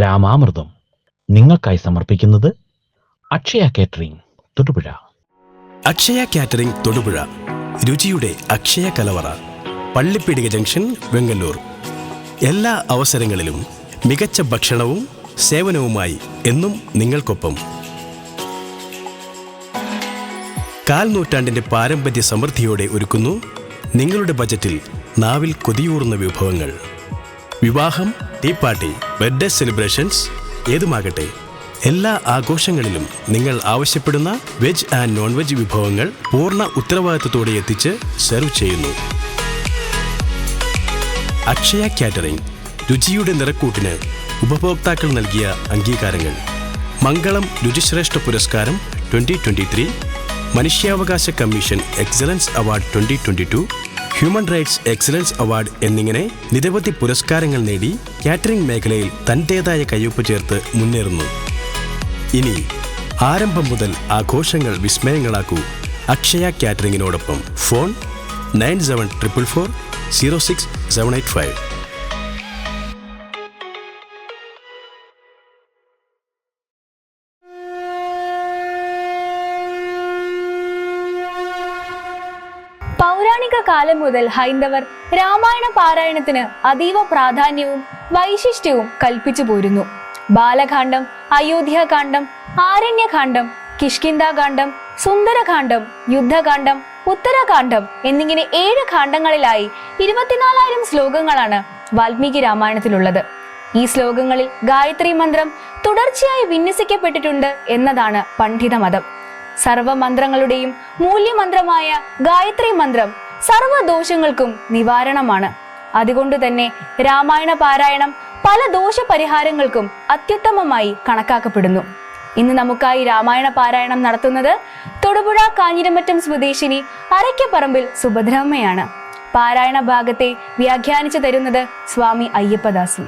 രാമാമൃതം നിങ്ങൾക്കായി സമർപ്പിക്കുന്നത് Akshaya catering Thodupuzha. Akshaya catering Thodupuzha, രുചിയുടെ അക്ഷയ കലവറ, പള്ളിപ്പീടിക ജംഗ്ഷൻ, വെങ്ങല്ലൂർ. എല്ലാ അവസരങ്ങളിലും മികച്ച ഭക്ഷണവും സേവനവുമായി എന്നും നിങ്ങൾക്കൊപ്പം. കാൽ നൂറ്റാണ്ടിന്റെ പാരമ്പര്യ സമൃദ്ധിയോടെ ഒരുക്കുന്നു നിങ്ങളുടെ ബജറ്റിൽ നാവിൽ കൊതിയൂറുന്ന വിഭവങ്ങൾ. വിവാഹം, ടീ പാർട്ടി, ബർത്ത്ഡേ സെലിബ്രേഷൻസ് ഏതുമാകട്ടെ, എല്ലാ ആഘോഷങ്ങളിലും നിങ്ങൾ ആവശ്യപ്പെടുന്ന വെജ് ആൻഡ് നോൺ വെജ് വിഭവങ്ങൾ പൂർണ്ണ ഉത്തരവാദിത്തത്തോടെ എത്തിച്ച് സെർവ് ചെയ്യുന്നു. അക്ഷയ കാറ്ററിംഗ്, രുചിയുടെ നിറക്കൂട്ടിന് ഉപഭോക്താക്കൾ നൽകിയ അംഗീകാരങ്ങൾ: മംഗളം രുചിശ്രേഷ്ഠ പുരസ്കാരം 2023, മനുഷ്യാവകാശ commission excellence award 2022, human rights excellence award എന്നിങ്ങനെ നിരവധി പുരസ്കാരങ്ങൾ നേടി കാറ്ററിംഗ് മേഖലയിൽ തൻ്റേതായ കയ്യൊപ്പ് ചേർത്ത് മുന്നേറുന്നു. ഇനി ആരംഭം മുതൽ ആഘോഷങ്ങൾ വിസ്മയങ്ങളാക്കൂ അക്ഷയ കാറ്ററിംഗിനോടൊപ്പം. ഫോൺ 9744 06785. പൗരാണിക കാലം മുതൽ ഹൈന്ദവർ രാമായണ പാരായണത്തിന് അതീവ പ്രാധാന്യവും വൈശിഷ്ട്യവും കൽപ്പിച്ചു പോരുന്നു. ബാലകാന്ഡം, അയോധ്യാകാന്ഡം, ആരണ്യകാന്ഡം, കിഷ്കിന്ധാകാന്ഡം, സുന്ദരകാന്ഡം, യുദ്ധകാന്ഡം, ഉത്തരകാന്ഡം എന്നിങ്ങനെ 7 കാണ്ഡങ്ങളിലായി 24,000 ശ്ലോകങ്ങളാണ് വാൽമീകി രാമായണത്തിലുള്ളത്. ഈ ശ്ലോകങ്ങളിൽ ഗായത്രി മന്ത്രം തുടർച്ചയായി വിന്യസിക്കപ്പെട്ടിട്ടുണ്ട് എന്നതാണ് പണ്ഡിത മതം. സർവമന്ത്രങ്ങളുടെയും മൂല്യമന്ത്രമായ ഗായത്രി മന്ത്രം സർവദോഷങ്ങൾക്കും നിവാരണമാണ്. അതുകൊണ്ട് തന്നെ രാമായണ പാരായണം പല ദോഷപരിഹാരങ്ങൾക്കും അത്യുത്തമമായി കണക്കാക്കപ്പെടുന്നു. ഇന്ന് നമുക്കായി രാമായണ പാരായണം നടത്തുന്നത് തൊടുപുഴ കാഞ്ഞിരമറ്റം സ്വദേശിനി അരയ്ക്കപ്പറമ്പിൽ സുഭദ്രമ്മയാണ്. പാരായണ ഭാഗത്തെ വ്യാഖ്യാനിച്ചു തരുന്നത് സ്വാമി അയ്യപ്പദാസൻ.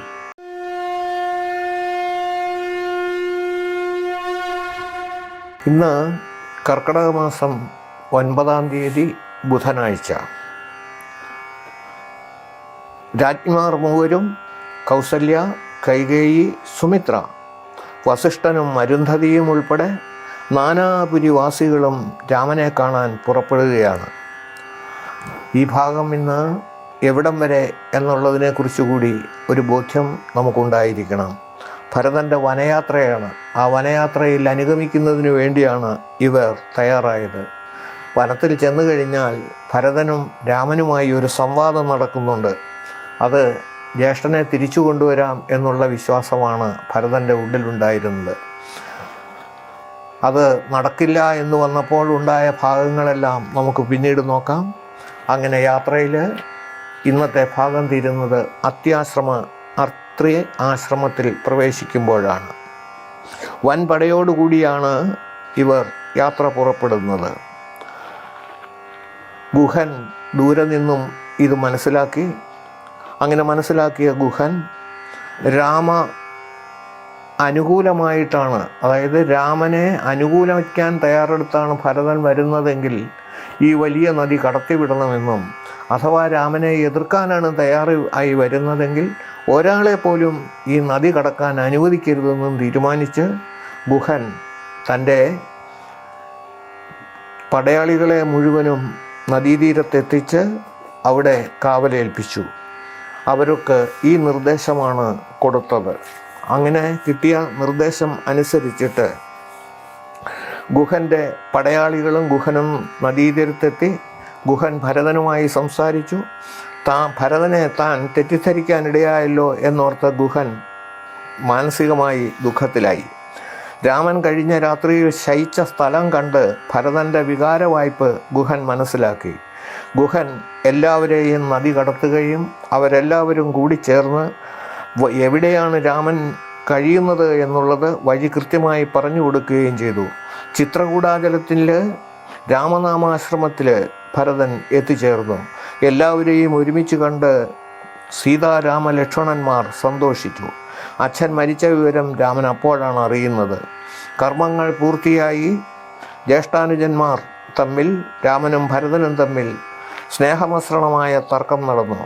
ഇന്ന് കർക്കിടക മാസം 9-ാം തീയതി ബുധനാഴ്ച. രാജ്ഞിമാർ മൂവരും കൗസല്യ, കൈകേയി, സുമിത്ര, വസിഷ്ഠനും അരുന്ധതിയും ഉൾപ്പെടെ നാനാപുരിവാസികളും രാമനെ കാണാൻ പുറപ്പെടുകയാണ്. ഈ ഭാഗം ഇന്ന് എവിടം വരെ എന്നുള്ളതിനെക്കുറിച്ച് കൂടി ഒരു ബോധ്യം നമുക്കുണ്ടായിരിക്കണം. ഭരതൻ്റെ വനയാത്രയാണ്. ആ വനയാത്രയിൽ അനുഗമിക്കുന്നതിന് വേണ്ടിയാണ് ഇവർ തയ്യാറായത്. വനത്തിൽ ചെന്നു കഴിഞ്ഞാൽ ഭരതനും രാമനുമായി ഒരു സംവാദം നടക്കുന്നുണ്ട്. അത് ജ്യേഷ്ഠനെ തിരിച്ചു കൊണ്ടുവരാം എന്നുള്ള വിശ്വാസമാണ് ഭരതൻ്റെ ഉള്ളിലുണ്ടായിരുന്നത്. അത് നടക്കില്ല എന്ന് വന്നപ്പോൾ ഉണ്ടായ ഭാഗങ്ങളെല്ലാം നമുക്ക് പിന്നീട് നോക്കാം. അങ്ങനെ യാത്രയിൽ ഇന്നത്തെ ഭാഗം തീരുന്നത് അത്രി ആശ്രമത്തിൽ പ്രവേശിക്കുമ്പോഴാണ്. വൻപടയോടുകൂടിയാണ് ഇവർ യാത്ര പുറപ്പെടുന്നത്. ഗുഹൻ ദൂരെ നിന്നും ഇത് മനസ്സിലാക്കി. അങ്ങനെ മനസ്സിലാക്കിയ ഗുഹൻ രാമ അനുകൂലമായിട്ടാണ്, അതായത് രാമനെ അനുകൂലിക്കാൻ തയ്യാറെടുത്താണ് ഭരതൻ വരുന്നതെങ്കിൽ ഈ വലിയ നദി കടത്തിവിടണമെന്നും, അഥവാ രാമനെ എതിർക്കാനാണ് തയ്യാറായി വരുന്നതെങ്കിൽ ഒരാളെ പോലും ഈ നദി കടക്കാൻ അനുവദിക്കരുതെന്നും തീരുമാനിച്ച് ഗുഹൻ തൻ്റെ പടയാളികളെ മുഴുവനും നദീതീരത്തെത്തിച്ച് അവിടെ കാവലേൽപ്പിച്ചു. അവർക്ക് ഈ നിർദ്ദേശമാണ് കൊടുത്തത്. അങ്ങനെ കിട്ടിയ നിർദ്ദേശം അനുസരിച്ചിട്ട് ഗുഹൻ്റെ പടയാളികളും ഗുഹനും നദീതീരത്തെത്തി. ഗുഹൻ ഭരതനുമായി സംസാരിച്ചു. ഭരതനെ താൻ തെറ്റിദ്ധരിക്കാനിടയായല്ലോ എന്നോർത്ത ഗുഹൻ മാനസികമായി ദുഃഖത്തിലായി. രാമൻ കഴിഞ്ഞ രാത്രിയിൽ ശയിച്ച സ്ഥലം കണ്ട് ഭരതൻ്റെ വികാരവായ്പ് ഗുഹൻ മനസ്സിലാക്കി. ഗുഹൻ എല്ലാവരെയും നദി കടത്തുകയും അവരെല്ലാവരും കൂടി ചേർന്ന് എവിടെയാണ് രാമൻ കഴിയുന്നത് എന്നുള്ളത് വഴി കൃത്യമായി പറഞ്ഞു കൊടുക്കുകയും ചെയ്തു. ചിത്രകൂടാചലത്തിൽ രാമനാമാശ്രമത്തിൽ ഭരതൻ എത്തിച്ചേർന്നു. എല്ലാവരെയും ഒരുമിച്ച് കണ്ട് സീതാരാമ ലക്ഷ്മണന്മാർ സന്തോഷിച്ചു. അച്ഛൻ മരിച്ച വിവരം രാമൻ അപ്പോഴാണ് അറിയുന്നത്. കർമ്മങ്ങൾ പൂർത്തിയായി. ജ്യേഷ്ഠാനുജന്മാർ തമ്മിൽ, രാമനും ഭരതനും തമ്മിൽ സ്നേഹമസൃണമായ തർക്കം നടന്നു.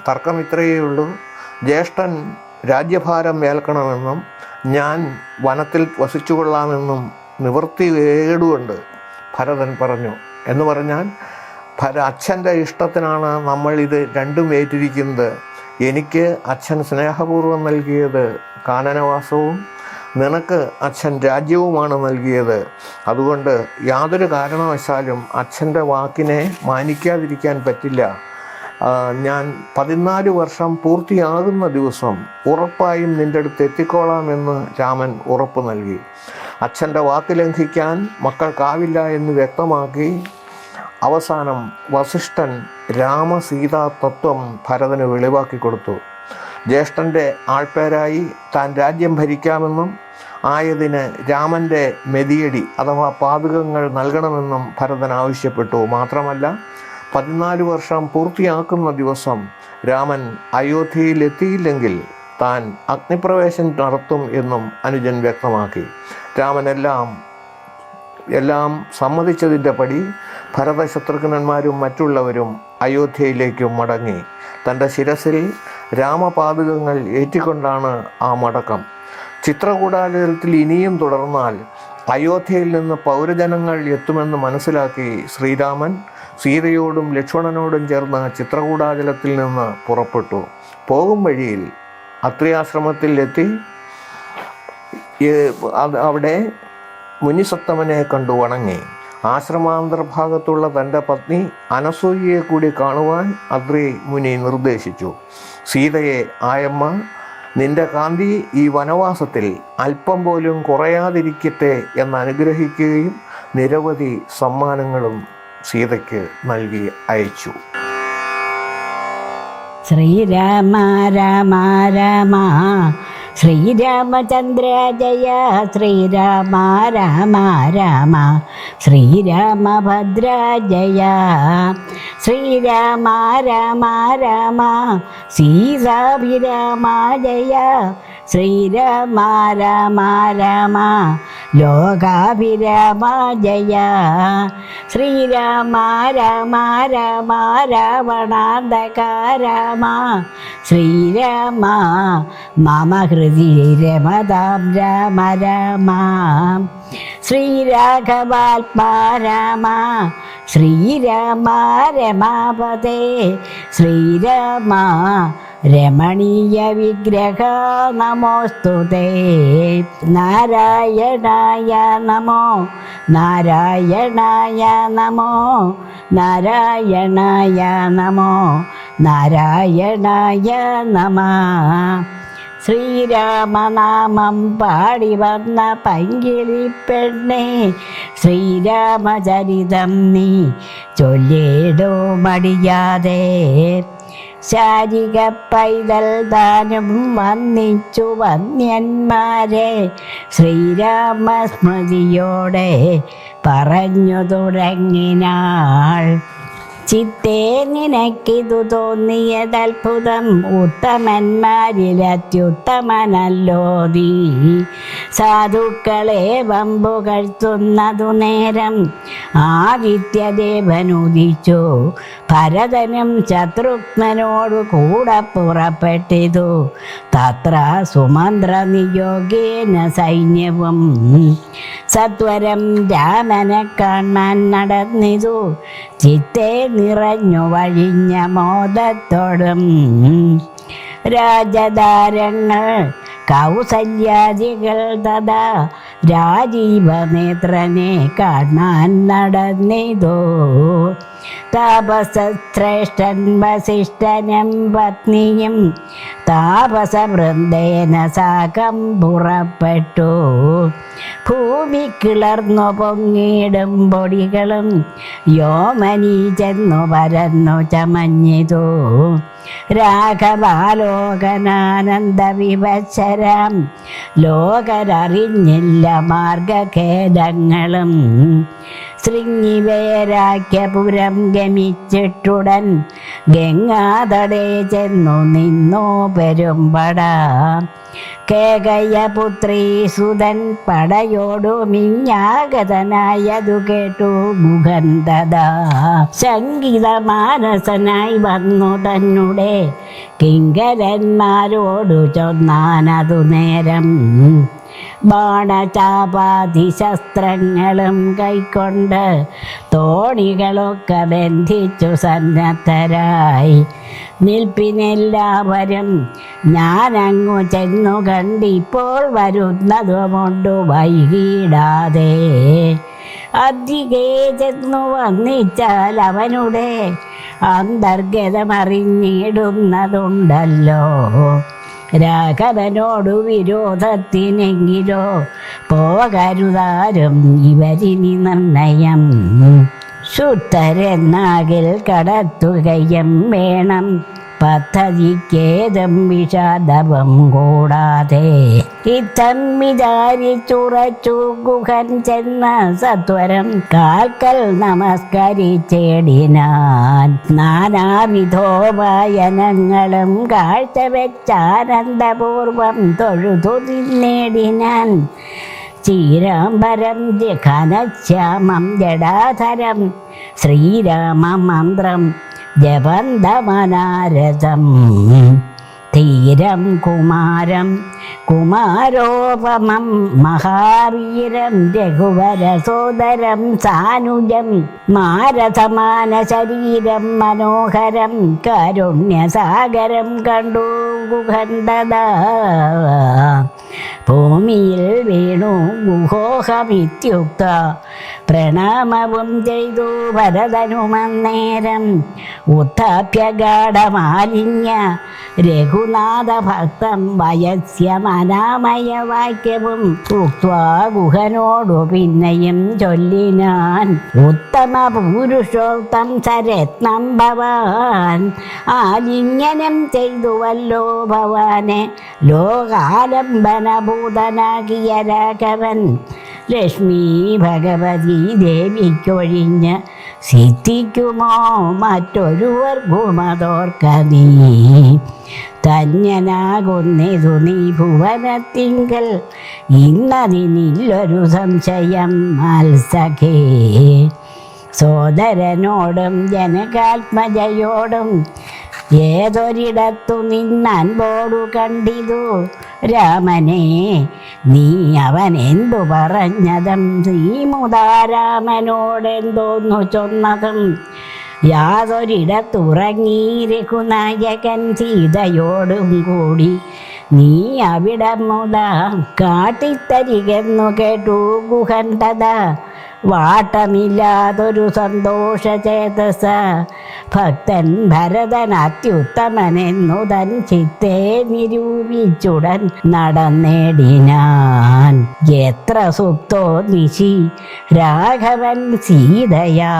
തർക്കം ഇത്രയേ ഉള്ളൂ. ജ്യേഷ്ഠൻ രാജ്യഭാരം ഏൽക്കണമെന്നും ഞാൻ വനത്തിൽ വസിച്ചുകൊള്ളാമെന്നും നിവൃത്തി കേടുകൊണ്ട് ഭരതൻ പറഞ്ഞു. എന്ന് പറഞ്ഞാൽ അച്ഛൻ്റെ ഇഷ്ടത്തിനാണ് നമ്മൾ ഇത് രണ്ടും ഏറ്റിരിക്കുന്നത്. എനിക്ക് അച്ഛൻ സ്നേഹപൂർവ്വം നൽകിയത് കാനനവാസവും നിനക്ക് അച്ഛൻ രാജ്യവുമാണ് നൽകിയത്. അതുകൊണ്ട് യാതൊരു കാരണവശാലും അച്ഛൻ്റെ വാക്കിനെ മാനിക്കാതിരിക്കാൻ പറ്റില്ല. ഞാൻ 14 വർഷം പൂർത്തിയാകുന്ന ദിവസം ഉറപ്പായും നിൻ്റെ അടുത്ത് എത്തിക്കോളാമെന്ന് രാമൻ ഉറപ്പ് നൽകി. അച്ഛൻ്റെ വാക്ക് ലംഘിക്കാൻ മക്കൾക്കാവില്ല എന്ന് വ്യക്തമാക്കി അവസാനം വസിഷ്ഠൻ രാമസീതാ തത്വം ഭരതന് വെളിവാക്കി കൊടുത്തു. ജ്യേഷ്ഠൻ്റെ ആൾപ്പേരായി താൻ രാജ്യം ഭരിക്കാമെന്നും ആയതിന് രാമൻ്റെ മെതിയടി അഥവാ പാതകങ്ങൾ നൽകണമെന്നും ഭരതൻ ആവശ്യപ്പെട്ടു. മാത്രമല്ല 14 വർഷം പൂർത്തിയാക്കുന്ന ദിവസം രാമൻ അയോധ്യയിൽ എത്തിയില്ലെങ്കിൽ താൻ അഗ്നിപ്രവേശം നടത്തും എന്നും അനുജൻ വ്യക്തമാക്കി. രാമൻ എല്ലാം സമ്മതിച്ചതിൻ്റെ പടി ഭരതശത്രുഘ്നന്മാരും മറ്റുള്ളവരും അയോധ്യയിലേക്ക് മടങ്ങി. തൻ്റെ ശിരസിൽ രാമപാതകങ്ങൾ ഏറ്റിക്കൊണ്ടാണ് ആ മടക്കം. ചിത്രകൂടാചരത്തിൽ ഇനിയും തുടർന്നാൽ അയോധ്യയിൽ നിന്ന് പൗരജനങ്ങൾ എത്തുമെന്ന് മനസ്സിലാക്കി ശ്രീരാമൻ സീതയോടും ലക്ഷ്മണനോടും ചേർന്ന് ചിത്രകൂടാചലത്തിൽ നിന്ന് പുറപ്പെട്ടു. പോകും വഴിയിൽ അത്രിയാശ്രമത്തിൽ എത്തി അവിടെ മുനിസത്തമനെ കണ്ടു വണങ്ങി. ആശ്രമാന്തർഭാഗത്തുള്ള തൻ്റെ പത്നി അനസൂയയെ കൂടി കാണുവാൻ അത്രി മുനി നിർദ്ദേശിച്ചു. സീതയെ, ആയമ്മ, നിന്റെ കാന്തി ഈ വനവാസത്തിൽ അല്പം പോലും കുറയാതിരിക്കട്ടെ എന്ന് അനുഗ്രഹിക്കുകയും നിരവധി സമ്മാനങ്ങളും സീതയ്ക്ക് നൽകി അയച്ചു. ശ്രീരാമ രാമ രാമ ശ്രീരാമചന്ദ്ര ജയ ശ്രീരാമ രാമ രാമ ശ്രീരാമഭദ്ര ജയ ശ്രീരാമ രാമ രാമ സീതാഭിരാമ ജയ ശ്രീരാമ രാമ രാമ ലോകാഭിരാമ ജയ ശ്രീരാമ രാമ രാമ രാവണാന്തക രാമ ശ്രീരാമ മമ ഹൃദി രമതാം രാമ രാമ ശ്രീരാഘവാത്മാ രാമ ശ്രീരാമ രമാപതേ ശ്രീരാമ രമണീയ വിഗ്രഹ നമോസ്തുതേ നാരായണായ നമോ നാരായണായ നമോ നാരായണായ നമോ നാരായണായ നമഃ. ശ്രീരാമനാമം പാടി വന്ന പൈങ്കിളി പെണ്ണേ ശ്രീരാമചരിതം നീ ചൊല്ലിടോ മടിയാതെ ശാരിക പൈതൽ ദാനം വന്നിച്ചു വന്യന്മാരെ ശ്രീരാമസ്മൃതിയോടെ പറഞ്ഞു തുടങ്ങിനാൾ. ചിത്തേ നിനക്കിതു തോന്നിയതത്ഭുതം ഉത്തമന്മാരിൽ അത്യുത്തമനല്ലോ നീ. സാധുക്കളെ വമ്പുകഴ്ത്തുന്നതു നേരം ആദിത്യദേവനുദിച്ചു ഭരതനും ശത്രുഘ്നനോടു കൂടെ പുറപ്പെട്ടിതു. തത്ര സുമന്ത്ര നിയോഗേന സൈന്യവും സത്വരം രാമനെ കാണാൻ നടന്നിതു. ചിത്തേ നിറഞ്ഞു വഴിഞ്ഞ മോദത്തോടും രാജധാരങ്ങൾ കൗസല്യാദികൾ തഥാ രാജീവനേത്രനെ കാണാൻ നടന്നിതോ. താപസശ്രേഷ്ഠൻ വസിഷ്ഠനും പത്നിയും താപസവൃന്ദേന സാകം പുറപ്പെട്ടു. ഭൂമി കിളർന്നു പൊങ്ങിടും പൊടികളും യോമനി ചെന്നു പരന്നു ചമഞ്ഞിതു. രാഘവാലോകനാനന്ദ വിവശരാം ലോകരറിഞ്ഞില്ല മാർഗഖേദങ്ങളും. ശൃംഗിവേരാഖ്യപുരം ഗമിച്ചിട്ടുടൻ ഗംഗാതടേ ചെന്നു നിന്നു പെരുമ്പട. കേകയപുത്രീ സുതൻ പടയോടു മിഞ്ഞാഗതനായതു കേട്ടു ഗുഹൻ തഥാ ശങ്കിത മാനസനായി വന്നു തന്നെ കിങ്കരന്മാരോടു ചൊന്നാനതു നേരം. ബാണചാപാതിശസ്ത്രങ്ങളും കൈക്കൊണ്ട് തോണികളൊക്കെ ബന്ധിച്ചു സന്നദ്ധരായി നിൽപ്പിനെല്ലാവരും ഞാനങ്ങു ചെന്നു കണ്ടിപ്പോൾ വരുന്നതുകൊണ്ടു വൈകിടാതെ. അധികേ ചെന്നു വന്നിച്ചാൽ അവനുടെ അന്തർഗതമറിഞ്ഞിടുന്നതുണ്ടല്ലോ. രാഘവനോടു വിരോധത്തിനെങ്കിലോ പോകരുതാരും ഇവരിനി നിർണയം. ശുദ്ധരെന്നാകിൽ കടത്തുകയും വേണം പദ്ധതിക്കേതും വിഷാദവും കൂടാതെ. ഇത്തം വിചാരിച്ചുറച്ചു ഗുഹൻ ചെന്ന സത്വരം കാൽക്കൽ നമസ്കരിച്ചേടിനാൻ. നാനാവിധോപായനങ്ങളും കാഴ്ചവെച്ചാനന്ദപൂർവം തൊഴുതു നിന്നേടിനാൻ. ശ്രീരാംബരം ഘനശ്യാമം ജടാധരം ശ്രീരാമമന്ത്രം ജപന്തമനാരഥം. ധീരം കുമാരം കുമാരോപമം മഹാവീരം രഘുവരസോദരം സാനുജം മാരസമാന ശരീരം മനോഹരം കാരുണ്യസാഗരം കണ്ടു ഗുഹന്തദാ. ഭൂമിയിൽ വീണു ഗുഹോഹമിത്യുക്ത പ്രണാമവും ചെയ്തു ഭരതനുമന്നേരം. ഉത്ഥാപ്യഗാഢമാലിന്യ രഘുനാഥ ഭക്തം വയസ്യമനാമയ വാക്യവും ഉക്ത്വാ ഗുഹനോടു പിന്നെയും ചൊല്ലിനാൻ. ഉത്തമ പുരുഷോക്തം സരത്നം ഭവാൻ ആലിംഗനം ചെയ്തുവല്ലോ ഭവാനെ ലോകാലംബനഭൂതനാകിയ രാഘവൻ. ലക്ഷ്മി ഭഗവതി ദേവിക്കൊഴിഞ്ഞ് സിദ്ധിക്കുമോ മറ്റൊരുവർക്കുമതോർക്ക നീ. ധന്യനാകുന്നിതു നീ ഭുവനത്തിങ്കൽ ഇന്നതിനില്ലൊരു സംശയം മത്സഖേ. സോദരനോടും ജനകാത്മജയോടും ഏതൊരിടത്തു നിന്നൻപോടു കണ്ടിതു രാമനെ നീ അവൻ എന്തു പറഞ്ഞതും ശ്രീമുതാരാമനോടെന്തോന്നു ചൊന്നതും. യാതൊരിടത്തുറങ്ങി രഘുനായകൻ സീതയോടും കൂടി നീ അവിടം മുതാ കാട്ടിത്തരികെന്നു കേട്ടു ഗുഹൻ തഥാ. വാട്ടമില്ലാതൊരു സന്തോഷചേതസ ഭക്തൻ ഭരതൻ അത്യുത്തമനെന്നു തൻ ചിത്തെ നിരൂപിച്ചുടൻ നടന്നേടിനാൻ. എത്ര സുപ്തോ നിശി രാഘവൻ സീതയാ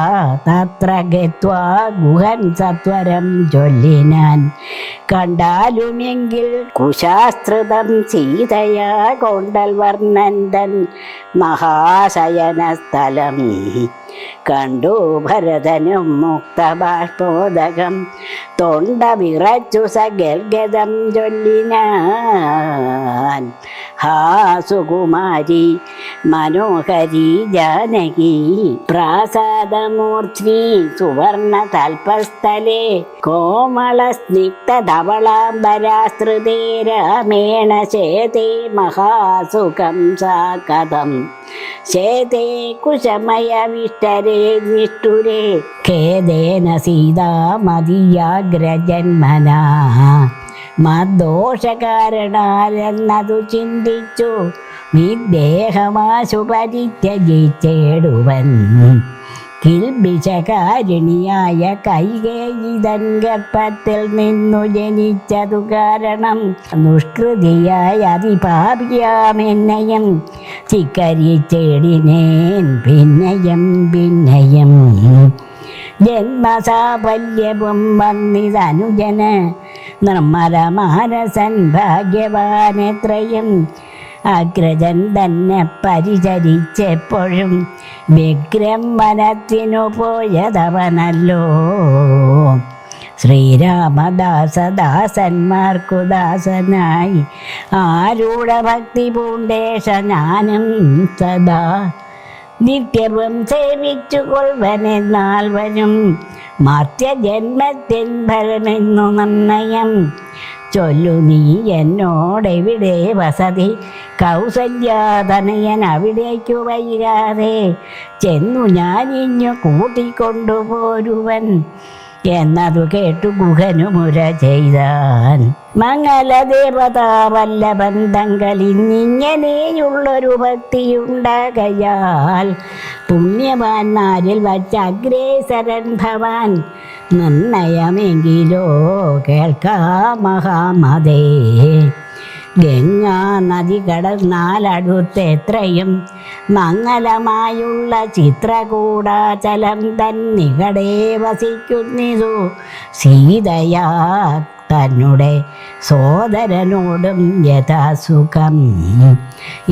തത്ര ഗത്വാ ഗുഹൻ സത്വരം ചൊല്ലിനാൻ. കണ്ടാലുമെങ്കിൽ കുശാസ്ത്രിതം സീതയാ കൊണ്ടൽ വർണ്ണന്തൻ മഹാശയനസ്ഥലം. കണ്ടു ഭരതനും മുക്തബാഷ്പോദകം തൊണ്ട വിറച്ചു സഗൽഗതം ചൊല്ലിനാൻ. ഹാ സുകുമാരി മനോഹരി ജാനകി പ്രാസാദമൂർധ്നി സുവർണ തൽപസ്ഥലേ കോമള സ്നിഗ്ധ ധവളാംബരാസ്തൃതേ രാമേണ ചേതേ മഹാസുഖം സാ കഥം. ചേതേ കുശമയ വിഷ്ടരേ നിഷ്ഠുരേ ഖേദേന സീതാമതിയാഗ്രജന്മനാ. മദ്ദോഷകാരണാലെന്നതു ചിന്തിച്ചു വിദേഹമാശു പരിത്യജിച്ചേടുവൻ. കിൽബിഷകാരിണിയായ കൈകേയിതൻ ഗർഭത്തിൽ നിന്നു ജനിച്ചതു കാരണം ദുഷ്കൃതിയായ അതിപാപിയാമെന്നയം ചിക്കരിച്ചേടിനേൻ പിന്നെയും പിന്നെയും. ജന്മസാഫല്യവും വന്നിതനുജന് നിർമ്മല മാനസൻ ഭാഗ്യവാനെത്രയും അഗ്രജൻ തന്നെ പരിചരിച്ചെപ്പോഴും വിഗ്രം വനത്തിനു പോയതവനല്ലോ. ശ്രീരാമദാസദാസന്മാർക്കു ദാസനായി ആരൂഢഭക്തി പൂണ്ടേശ ഞാനും സദാ നിത്യവും സേവിച്ചു കൊൾവനെന്നാൽ വരും മർത്യജന്മത്തിൻ ഫലമെന്നു നിർണയം. ചൊല്ലു നീ എന്നോടെവിടെ വസതി, കൗസല്യാതനയൻ അവിടേക്കു വൈകാതെ ചെന്നു ഞാനിഞ്ഞു കൂട്ടിക്കൊണ്ടുപോരുവൻ എന്നതു കേട്ടു ഗുഹനു മുര ചെയ്താൻ. മംഗലദേവതാവല്ലഭൻ തങ്കലിന്നിങ്ങനെയുള്ളൊരു ഭക്തിയുണ്ടാകയാൽ പുണ്യവാന്മാരിൽ വച്ച അഗ്രേസരൻ ഭവാൻ. നിർണയമെങ്കിലോ കേൾക്കാം മഹാമതേ. ഗംഗാ നദി കടന്നാലടുത്തെത്രയും മംഗലമായുള്ള ചിത്രകൂടാചലം തന്നികടെ വസിക്കുന്നിതു സീതയാ തന്നെ സോദരനോടും യഥാസുഖം.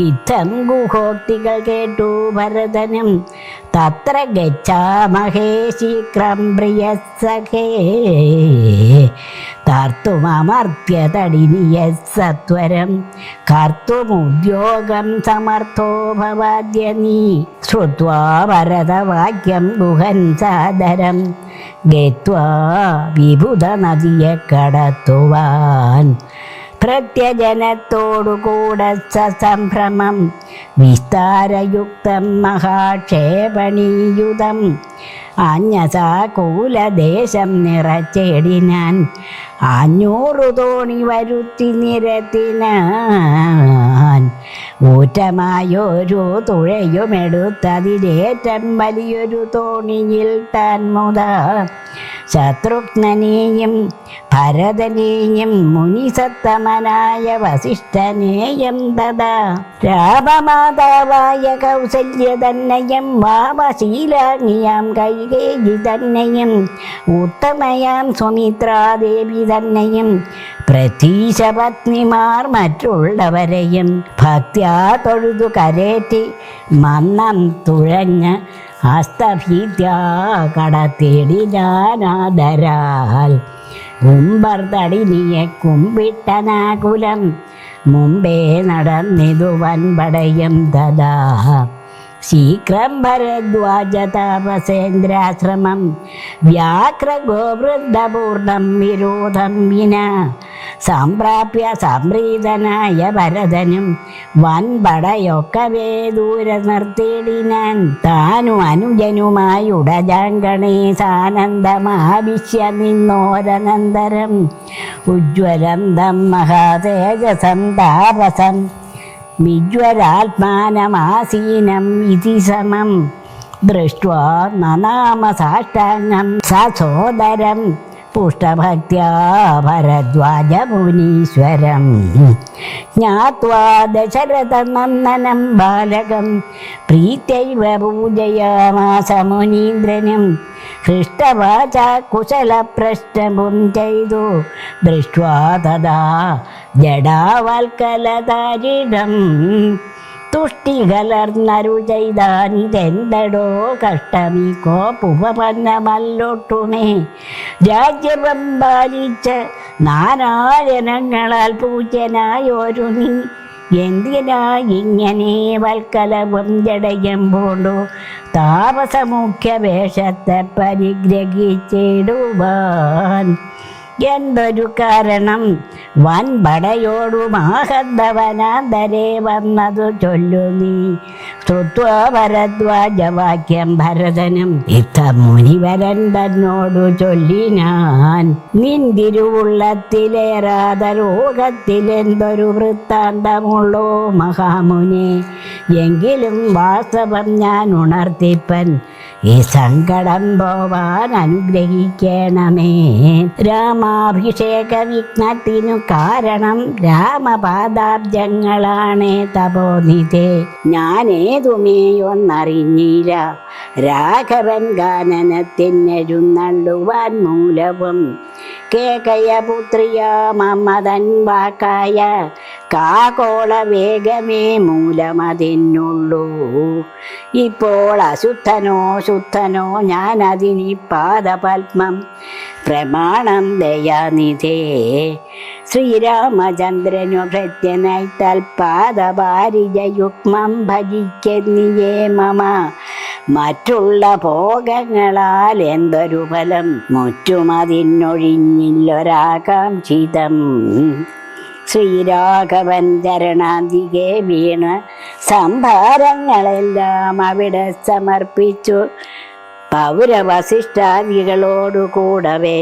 ഇത്തം ഗുഹോക്തികൾ കേട്ടു ഭരതനും തത്ര ഗച്ഛാമഹേ ശീഘ്രം പ്രിയസഖേ. തർത്തുമമർത്യതടിനിയ സത്വരം കർത്തുമുദ്യോഗം സമർത്ഥോ ഭവാദ്യ നീ. ശ്രുത്വാ ഭരതവാക്യം ഗുഹൻ സാദരം ഗത്വാ വിഭുത നദിയെ കടത്തുവാൻ. പ്രത്യജനത്തോടുകൂടെ സംഭ്രമം വിസ്താരയുക്തം മഹാക്ഷേപണീയുതം. അന്യസാകൂലദേശം നിറച്ചേടിനാൻ 500 തോണി വരുത്തി നിരത്തിനാൻ. ഊറ്റമായൊരു തുഴയുമെടുത്തതിലേറ്റം വലിയൊരു തോണിയിൽ താൻ മുതാ ശത്രുഘ്നനെയും ഭരതനെയും മുനിസത്തമനായ വസിഷ്ഠനെയും തഥാ രാമമാതാവായ കൗസല്യ തന്നെയും വാമശീലാംഗിയാം കൈകേയി തന്നെയും ഉത്തമയാം സുമിത്രാദേവി തന്നെയും പ്രതീശപത്നിമാർ മറ്റുള്ളവരെയും ഭക്ത്യാ തൊഴുതു കരേറ്റി മന്നം തുഴഞ്ഞ് ഹസ്തഭീത്യാ കടത്തിടിനാദരാൽ. കുംഭർതടിനിയെ കുമ്പിട്ടനാകുലം മുമ്പേ നടന്നിതു വൻപടയും തഥാ. ശീഘ്രം ഭരദ്വാജ താപസേന്ദ്രാശ്രമം വ്യാഘ്രഗോവൃദ്ധപൂർണം വിരോധം വിനാ സംപ്രാപ്യ സംപ്രീതനായ ഭരതനും വൻപടയൊക്കവേ ദൂരെ നിർത്തിയിടിനാൻ. താനു അനുജനുമായുടജാങ്കണേ സാനന്ദമാവിശ്യ നിന്നോരനന്തരം ഉജ്ജ്വലന്തം മഹാതേജസം താപസം വിജ്വരാത്മാനമാസീനം ഇതി സമം ദൃഷ്ട്വാ നനാമ സാഷ്ടാംഗം സസോദരം പുഷ്ടഭക്ത്യാ ഭരദ്വാജ മുനീശ്വരം. ജ്ഞാത്വാ ദശരഥനന്ദനം ബാലകം പ്രീത്യൈവ പൂജയാമാസ മുനീന്ദ്രനും. ഹൃഷ്ടവാച കുശലപ്രശ്നവും ചെയ്തു ദൃഷ്ട്വാ തഥാ ജഡാവൽക്കലതാരിടം. തുഷ്ടികലർന്നരു ചെയ്താനിതെന്തടോ കഷ്ടമി കോപ്പുപന്നമല്ലൊട്ടുമേ. രാജ്യവം പാലിച്ച് നാനാജനങ്ങളാൽ പൂജ്യനായൊരു നീ എന്തിനാ ഇങ്ങനെ വൽക്കലവും ജടയം പോണ്ടു താപസമുഖ്യ വേഷത്തെ പരിഗ്രഹിച്ചിടുവാൻ. എന്തൊരു കാരണം വൻപടയോടു മാഹന്തവനാന്തരേ വന്നതു ചൊല്ലു നീ. ശ്രുത്വാ ഭരദ്വാജവാക്യം ഭരതനും ഇത്ത മുനിവരൻ തന്നോടു ചൊല്ലിനാൻ. നിന്തിരുവുള്ളത്തിലേറാത ലോകത്തിലെന്തൊരു വൃത്താന്തമുള്ളോ മഹാമുനെ. എങ്കിലും വാസ്തവം ഞാൻ ഉണർത്തിപ്പൻ ഈ സങ്കടം പോവാൻ അനുഗ്രഹിക്കണമേ. രാമാഭിഷേക വിഘ്നത്തിനു കാരണം രാമപാദാബ്ജങ്ങളാണേ തപോനിധേ. ഞാനേതുമേയൊന്നറിഞ്ഞില്ല രാഘവൻ ഗാനനത്തിനെഴുന്നള്ളുവാൻ മൂലവും. കേകയപുത്രിയാ മമതൻ വാക്കായ കാകോള വേഗമേ മൂലമതിനുള്ളൂ. ഇപ്പോൾ അശുദ്ധനോ ശുദ്ധനോ ഞാനതിനി പാദപത്മം പ്രമാണം ദയാനിധേ. ശ്രീരാമചന്ദ്രനു ഭൃത്യനായി തൽപാദപാരിജയുഗ്മം ഭജിക്കുന്നിയേ മമ. മറ്റുള്ള ഭോഗങ്ങളാൽ എന്തൊരു ഫലം മുറ്റുമതിനൊഴിഞ്ഞില്ലൊരാകാംക്ഷിതം. ശ്രീരാഘവൻ ചരണാന്തികെ വീണ് സംഭാരങ്ങളെല്ലാം അവിടെ സമർപ്പിച്ചു. പൗരവസിഷ്ഠാദികളോടുകൂടവേ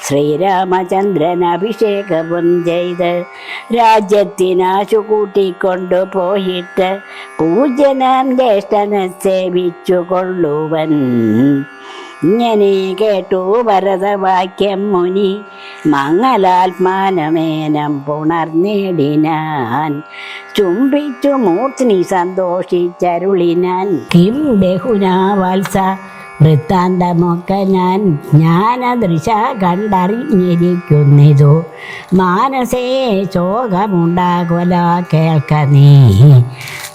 ശ്രീരാമചന്ദ്രൻ അഭിഷേകവും ചെയ്ത് രാജ്യത്തിനാശു കൂട്ടിക്കൊണ്ടു പോയിട്ട് പൂജ്യനാം ജ്യേഷ്ഠനെ സേവിച്ചു കൊള്ളുവൻ. ഇങ്ങനെ കേട്ടു ഭരതവാക്യം മുനി മംഗലാത്മാനമേനം പുണർന്നിടിനാൻ. ചുംബിച്ചു മൂർത്തിനി സന്തോഷിച്ചരുളിനാൻ. കിം ബഹുനാ വത്സ വൃത്താന്തമൊക്കെ ഞാൻ ജ്ഞാനദൃശ കണ്ടറിഞ്ഞിരിക്കുന്നിതു. മാനസേ ശോകമുണ്ടാകുല കേൾക്ക നീ.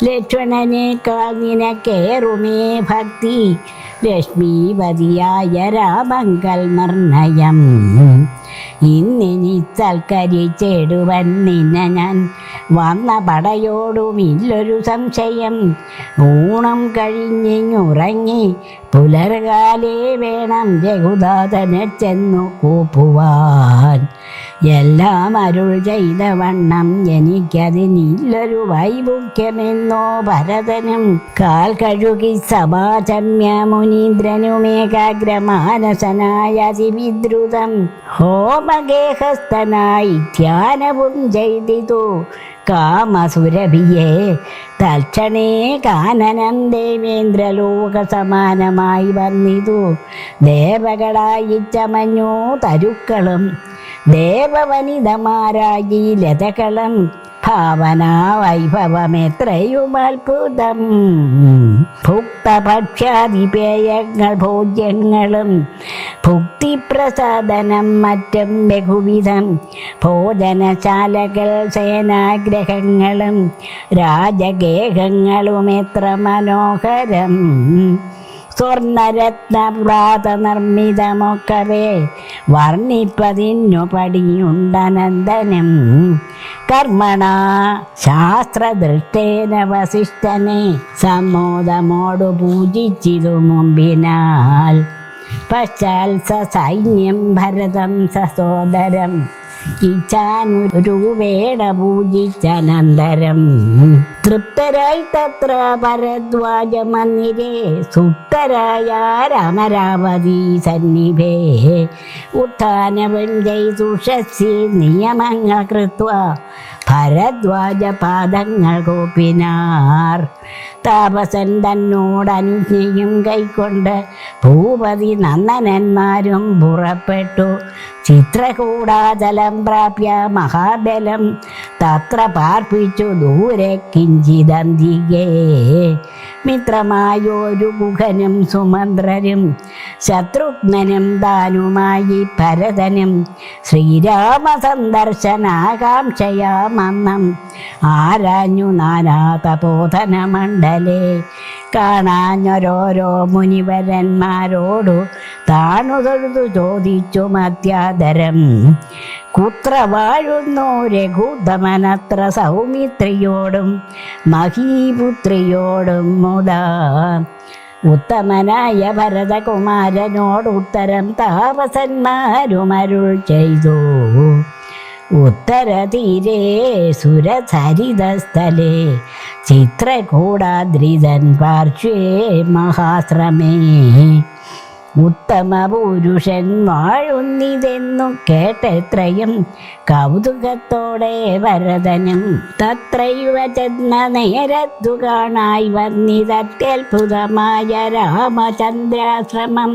ലക്ഷ്മണനേക്കാൾ നിനക്കേറുമേ ഭക്തി ലക്ഷ്മീപതിയായ രാമങ്കൽ നിർണയം. ഇന്നിനി സൽക്കരിച്ചേടുവൻ നിന്നെ ഞാൻ വന്ന പടയോടുമില്ലൊരു സംശയം. ഊണം കഴിഞ്ഞിങ്ങുറങ്ങി പുലർകാലേ വേണം രഘുനാഥനെ ചെന്നു കൂപ്പുവാൻ. എല്ലാം അരുൾ ചെയ്ത വണ്ണം എനിക്കതിനില്ലൊരു വൈമുഖ്യമെന്നോ ഭരതനും. കാൽ കഴുകി സമാചമ്യ മുനീന്ദ്രനുമേകാഗ്രമാനസനായ അതിവിദ്രുതം ഹോമഗേഹസ്ഥനായി ധ്യാനവും ചെയ്തിതു. കാമസുരഭിയെ തൽക്ഷണേ കാനനം ദേവേന്ദ്രലോക സമാനമായി വന്നിതു. ദേവകളായി ചമഞ്ഞു തരുക്കളും ദേവവനിതമാരായി ലതകളും. ഭാവനാ വൈഭവമെത്രയും അത്ഭുതം. ഭുക്തഭക്ഷ്യാദിപേയങ്ങൾ ഭോജ്യങ്ങളും ഭുക്തിപ്രസാദനം മറ്റും ബഹുവിധം. ഭോജനശാലകൾ സേനാഗ്രഹങ്ങളും രാജഗേഹങ്ങളും എത്ര മനോഹരം. സ്വർണരത്നവ്രാത നിർമ്മിതമൊക്കവേ വർണ്ണിപ്പതിന്നു പടിയുണ്ടനന്ദനം. കർമ്മണ ശാസ്ത്രദൃഷ്ടേന വസിഷ്ഠനെ സമ്മോദമോടു പൂജിച്ചിതു മുമ്പിനാൽ. പശ്ചാൽ സൈന്യം ഭരതം സസോദരം ഇച്ഛാനുരൂപേണ പൂജിച്ചനന്തരം. തൃപ്തരായി തത്ര ഭരദ്വാജ മന്ദിരേ സുപ്തരായ രാമരാവതി സന്നിഭേ. ഉത്ഥാനവും ജയ്തുഷസി നിയമങ്ങൾ കൃത്വാ ഭരദ്വാജ പാദങ്ങൾ കൂപ്പിനാർ. താപസൻ തന്നോടനുജ്ഞയും കൈക്കൊണ്ട് ഭൂപതി നന്ദനന്മാരും പുറപ്പെട്ടു. ചിത്രകൂടാചലം പ്രാപ്യ മഹാബലം തത്ര പാർപ്പിച്ചു ദൂരെ കിഞ്ചിദന്തികേ. മിത്രമായൊരു ഗുഹനും സുമന്ത്രരും ശത്രുഘ്നനും താനുമായി ഭരതനും ശ്രീരാമ സന്ദർശനാകാംക്ഷയാമന്നം ആരാഞ്ഞു നാനാതപോധന മണ്ഡലേ. കാണാഞ്ഞൊരോരോ മുനിവരന്മാരോടു താണു തൊഴുതു ചോദിച്ചു മധ്യാദരം. കുത്ര വാഴുന്നു രഘുതമനത്ര സൗമിത്രിയോടും മഹീപുത്രിയോടും മുതാ. ഉത്തമനായ ഭരതകുമാരനോട് ഉത്തരം താപസന്മാരുമരുൾ ചെയ്തു. ഉത്തരതീരേ സുരസരിതസ്ഥലേ ചിത്രകൂടാദ്രിതൻ പാർശ്വേ മഹാശ്രമേ. ഉത്തമ പുരുഷൻ വാഴുന്നിതെന്നു കേട്ടെത്രയും കൗതുകത്തോടെ ഭരതനും. തത്രയുവ ചെന്ന നേരത്തു കാണായി വന്നിതത്യത്ഭുതമായ രാമചന്ദ്രാശ്രമം.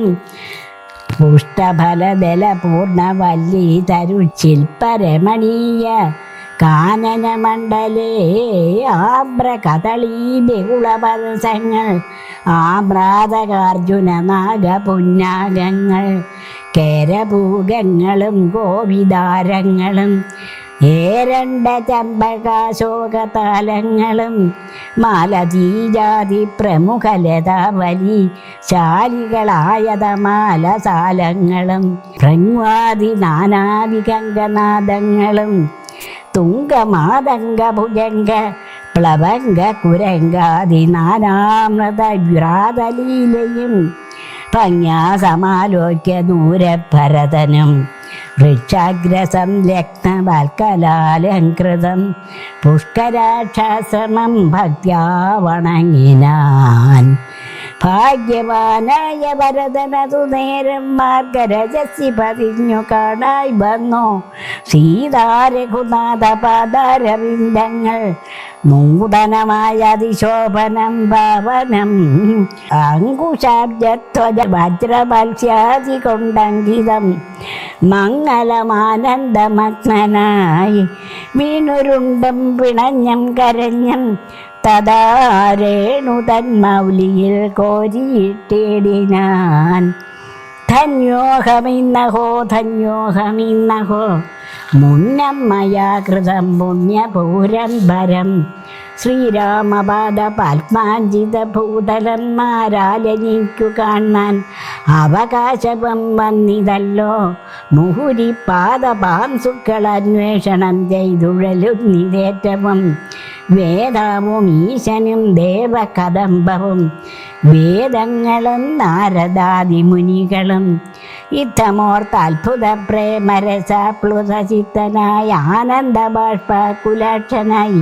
പുഷ്ടഫലദല പൂർണ്ണവല്ലി തരുശില്പരമണീയ കാനനമണ്ഡലേ. ആമ്രകദളീ ബഹുളപദസങ്ങൾ ആമ്രാതകാർജുന നാഗപുന്നാഗങ്ങൾ കേരഭൂഗങ്ങളും ഗോവിതാരങ്ങളും ഏരണ്ട ചമ്പകാശോകതാലങ്ങളും മാലതീജാതി പ്രമുഖ ലതാവലി ശാലികളായതമാലസാലങ്ങളും ഭ്രങ്വാദി നാനാവികങ്കനാദങ്ങളും തുങ്കമാതംഗ ഭുജംഗ പ്ലവംഗ കുരങ്കാദി നാനാമൃത വ്രാതലീലയും ഭംഗ്യാസമാലോക്യ ദൂരഭരതനും വൃക്ഷാഗ്രസംലഗ്നവൽക്കലാലങ്കൃതം പുഷ്കരാക്ഷാശ്രമം ഭക്ത്യാ വണങ്ങിനാൻ. ഭാഗ്യവാനായ ഭരതനതു നേരം മാർഗരജസി പതിഞ്ഞു കാണായി വന്നു സീതാരഘുനാഥ പാദാരവിന്ദങ്ങൾ നൂതനമായ അതിശോഭനം ഭാവനം അങ്കുശാബ്ജത്വജ വജ്രമത്സ്യാദി കൊണ്ടങ്കിതം മംഗളമാനന്ദമഗ്നനായി വീണുരുണ്ടും പിണഞ്ഞം കരഞ്ഞം തദാരേണു തന്മൗലിയിൽ കോരിയിട്ടിടിനാൻ. ധന്യോഹമിന്നഹോ ധന്യോഹമിന്നഹോ മുന്നം മയാ കൃതം പുണ്യപൂരംബരം ശ്രീരാമപാദ പത്മാഞ്ജിത ഭൂതലം മാരാലനിക്കു കാണാൻ അവകാശം വന്നിതല്ലോ. മുഹുരി പാദപാംസുക്കൾ അന്വേഷണം ചെയ്തുഴലും നിതേറ്റവും വേദാവും ഈശനും ദേവകദംബവും വേദങ്ങളും നാരദാദി മുനികളും യുദ്ധമോർത്ത് അത്ഭുത പ്രേമരസപ്ലുതചിത്തനായി ആനന്ദ ബാഷ്പകുലാക്ഷനായി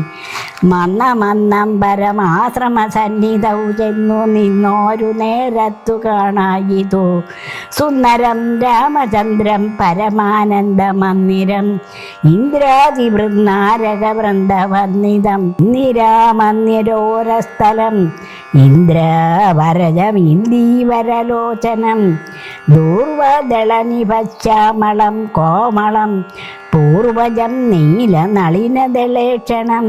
മന്നം പരമാശ്രമ സന്നിധൗ ചെന്നു നിന്നോരു നേരത്തു കാണായിതു സുന്ദരം രാമചന്ദ്രം പരമാനന്ദ മന്ദിരം ഇന്ദ്രാതിവൃന്ദാരക വൃന്ദവന്നിതം നിരാമന്ദിരോരസ്ഥലം ഇന്ദ്രവരജം ഇന്ദീവരലോചനം ദൂർവദളനിഭശ്യാമളം കോമളം പൂർവജം നീലനളിനദളേക്ഷണം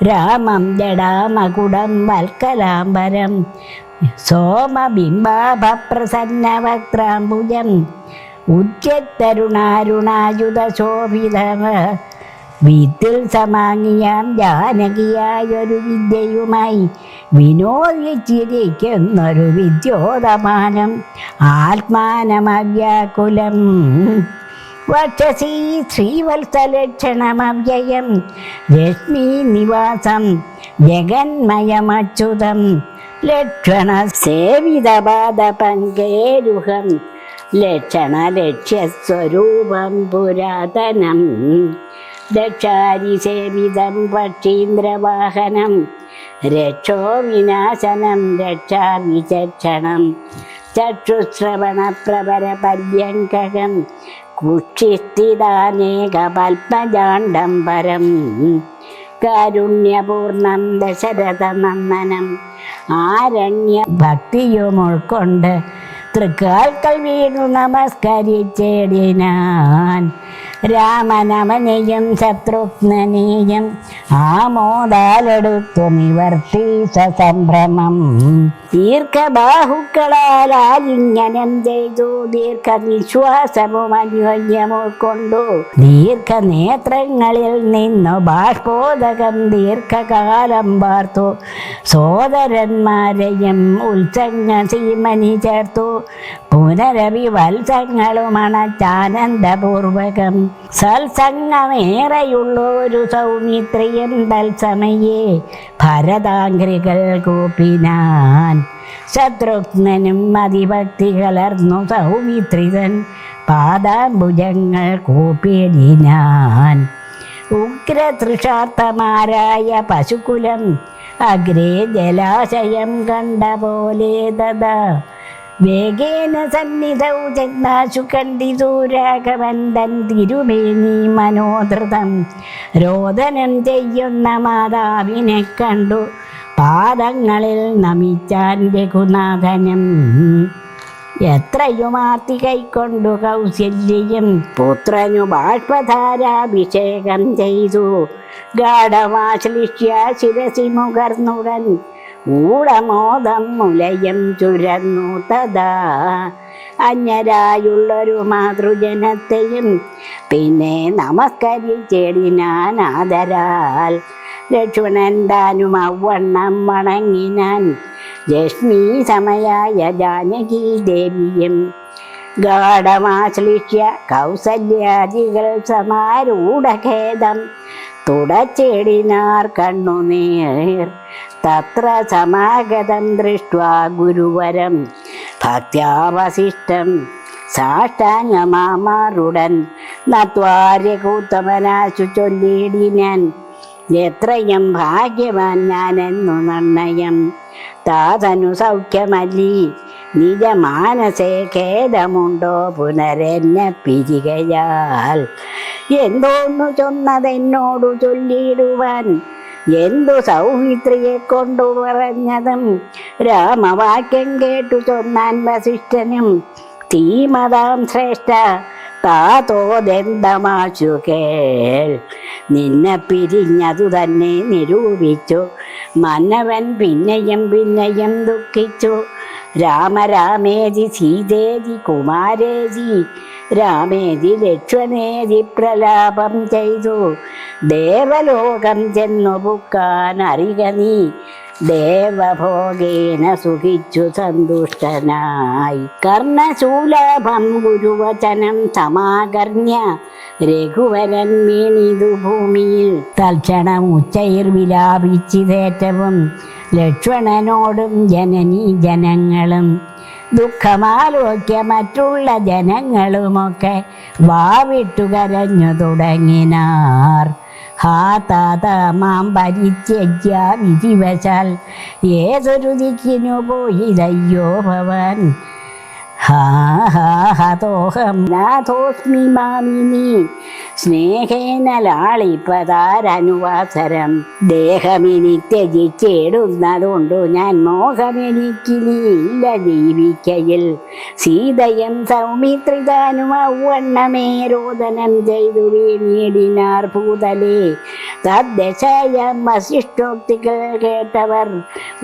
രാമം ജടാമകുടം വൽക്കലാംബരം സോമബിംബാഭപ്രസന്നവക്ത്രാംബുജം ഉജ്ജത്തരുണാരുണായുധശോഭിതവ വീട്ടിൽ സമാങ്ങിയാം ജാനകിയായൊരു വിദ്യയുമായി വിനോദിച്ചിരിക്കുന്നൊരു വിദ്യോതമാനം ആത്മാനമവ്യാകുലം വക്ഷസി ശ്രീവത്സലക്ഷണമവ്യയം രശ്മി നിവാസം ജഗന്മയമച്യുതം ലക്ഷണ സേവിതപാദ പങ്കേരുഹം ലക്ഷണലക്ഷ്യസ്വരൂപം പുരാതനം ദക്ഷാരിസേവിതം പക്ഷീന്ദ്രവാഹനം രക്ഷോ വിനാശനം രക്ഷാവിചക്ഷണം ചക്ഷുശ്രവണപ്രവരപര്യങ്കകം കുക്ഷിസ്ഥിതാനേകപൽപജാണ്ഡം പരം കാരുണ്യപൂർണം ദശരഥനന്ദനം ആരണ്യ ഭക്തിയും തൃക്കാൽക്കൽ വീണു നമസ്കരിച്ചേടിനാൻ. രാമനമനെയും ശത്രുഘ്നനെയും ആമോദാലെടുത്തു നിവർത്തി സസംഭ്രമം ദീർഘബാഹുക്കളാൽ ആലിംഗനം ചെയ്തു ദീർഘനിശ്വാസവും അന്യോന്യം ഉൾക്കൊണ്ടു ദീർഘനേത്രങ്ങളിൽ നിന്നു ബാഷ്പോദകം ദീർഘകാലം വാർത്തു സോദരന്മാരെയും ഉത്സംഗ സീമനി ചേർത്തു പുനരവി വത്സങ്ങളുമണച്ചാനന്ദപൂർവകം സത്സംഗമേറെയുള്ളൊരു സൗമിത്രിയും തത്സമയേ ഭരതാംഘ്രികൾ കൂപ്പിനാൻ. ശത്രുഘ്നനും അതിഭക്തി കലർന്നു സൗമിത്രിതൻ പാദാംബുജങ്ങൾ കൂപ്പിടിനാൻ. ഉഗ്രതൃഷാർത്ഥമാരായ പശുകുലം അഗ്രേ ജലാശയം കണ്ട പോലെ തഥാ വേഗേന സന്നിധൗ ജഗ്നാശു കണ്ടിതു രാഘവന്തൻ തിരുമേനി മനോധൃതം രോദനം ചെയ്യുന്ന മാതാവിനെ കണ്ടു പാദങ്ങളിൽ നമിച്ചാൻ രഘുനാഥനും. എത്രയുമാർത്തി കൈക്കൊണ്ടു കൗസല്യം പുത്രനു ബാഷ്പധാരാഭിഷേകം ചെയ്തു ഗാഢമാശ്ലിഷ്യ ശിരസി മുകർന്നുടൻ ഊടമോദം മുലയം ചുരന്നു തഥാ അന്യരായുള്ളൊരു മാതൃജനത്തെയും പിന്നെ നമസ്കരിച്ചേടിനാൻ ആദരാൽ. ലക്ഷ്മണൻ താനും അവണ്ണം വണങ്ങിനാൻ രശ്മി സമയായ ജാനകി ദേവിയും. ഗാഠമാശ്ലിഷ്യ കൗസല്യാദികൾ സമാരൂഢഖേദം തുടച്ചേടിനാർ കണ്ണുനീർ. തത്ര സമാഗതം ദൃഷ്ട്വാ ഗുരുവരം ഭക്ത്യാവശിഷ്ടം സാഷ്ടാംഗമാറുടൻ നത്വാര്യകൂത്തമനാശു ചൊല്ലിയിടിനാൻ. എത്രയും ഭാഗ്യവാൻ ഞാനെന്നു നിർണയം. താതനു സൗഖ്യമല്ലി നിജമാനസേ ഖേദമുണ്ടോ പുനരെന്നെ പിരികയാൽ. എന്തോന്നു ചൊന്നതെന്നോടു ചൊല്ലിയിടുവാൻ എന്തു സൗമിത്രിയെ കൊണ്ടു പറഞ്ഞതും. രാമവാക്യം കേട്ടു ചൊന്നാൻ വസിഷ്ഠനും ധീമതാം ശ്രേഷ്ഠ താതോദന്തമാശു കേൾ. നിന്നെ പിരിഞ്ഞതു തന്നെ നിരൂപിച്ചു മന്നവൻ പിന്നെയും പിന്നെയും ദുഃഖിച്ചു. രാമരാമേതി സീതേതി കുമാരേതി രാമേതി ലക്ഷ്മണേതി പ്രലാപം ചെയ്തു. ദേവലോകം ചെന്നു പുക്കാൻ അറിക നീ ദേവഭോഗേന സുഖിച്ചു സന്തുഷ്ടനായി. കർണശൂലാഭം ഗുരുവചനം സമാകർണ്യ രഘുവരൻ വീണിതു ഭൂമിയിൽ. തൽക്ഷണം ഉച്ചൈർവിലാപിച്ചിതേറ്റവും ലക്ഷ്മണനോടും ജനനീ ജനങ്ങളും. ദുഃഖമാലോക്യ മറ്റുള്ള ജനങ്ങളുമൊക്കെ വാവിട്ടു കരഞ്ഞു തുടങ്ങിനാർ. ഹാ താത മാം പരിത്യജ്യ വിധിവശാൽ ഏതൊരു ദിക്കിനു പോയിതയ്യോ ഭവാൻ. ഹാ ഹാ ഹതോഹം നാഥോസ്മി മാമിനി സ്നേഹേന ലാളിപ്പതാരനുവാസരം. ദേഹമിനി ത്യജിച്ചിടുന്നതുകൊണ്ടു ഞാൻ മോഹമെനിക്കിനിയില്ല ജീവിക്കയിൽ. സീതയും സൗമിത്രിതാനും ഔവണ്ണമേ രോദനം ചെയ്തു വീണിടിനാർ ഭൂതലേ. തദ്ദശായം വസിഷ്ഠോക്തികൾ കേട്ടവർ